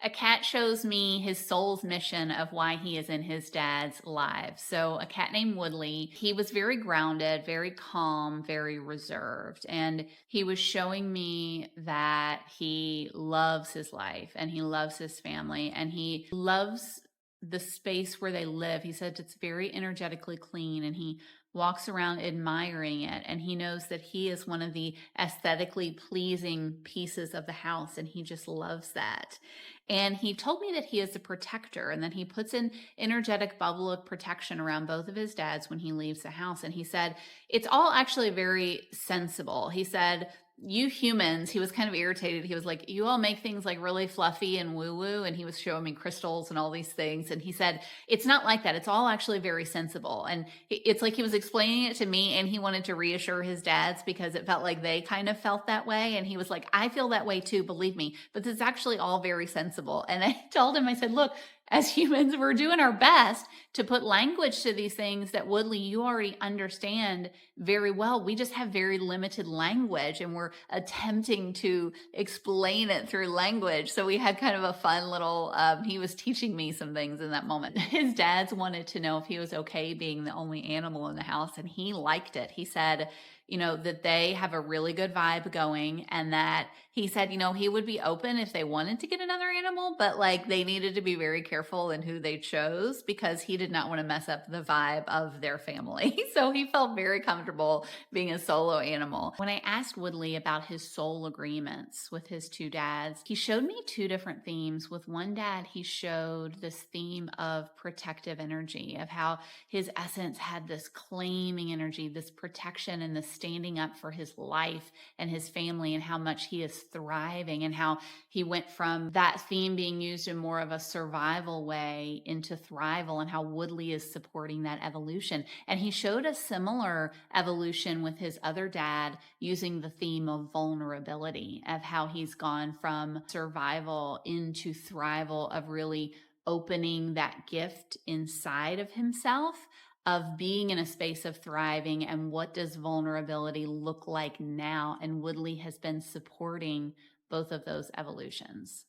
A cat shows me his soul's mission of why he is in his dad's lives. So, a cat named Woodley, he was very grounded, very calm, very reserved. And he was showing me that he loves his life and he loves his family and he loves the space where they live. He said it's very energetically clean and he walks around admiring it. And he knows that he is one of the aesthetically pleasing pieces of the house and he just loves that. And he told me that he is a protector and that he puts an energetic bubble of protection around both of his dads when he leaves the house. And he said, it's all actually very sensible. He said, you humans, he was kind of irritated. He was like, you all make things like really fluffy and woo woo. And he was showing me crystals and all these things. And he said, it's not like that. It's all actually very sensible. And it's like he was explaining it to me and he wanted to reassure his dads because it felt like they kind of felt that way. And he was like, I feel that way too, believe me, but it's actually all very sensible. And I told him, I said, look, as humans, we're doing our best to put language to these things that Woodley, you already understand very well. We just have very limited language and we're attempting to explain it through language. So we had kind of a fun little, he was teaching me some things in that moment. His dads wanted to know if he was okay being the only animal in the house, and he liked it. He said, that they have a really good vibe going, and that he said, he would be open if they wanted to get another animal, but like they needed to be very careful in who they chose because he did not want to mess up the vibe of their family. So he felt very comfortable being a solo animal. When I asked Woodley about his soul agreements with his two dads, he showed me two different themes. With one dad, he showed this theme of protective energy, of how his essence had this claiming energy, this protection, and this standing up for his life and his family, and how much he is thriving, and how he went from that theme being used in more of a survival way into thrival, and how Woodley is supporting that evolution. And he showed a similar evolution with his other dad using the theme of vulnerability, of how he's gone from survival into thrival, of really opening that gift inside of himself of being in a space of thriving, and what does vulnerability look like now. And Woodley has been supporting both of those evolutions.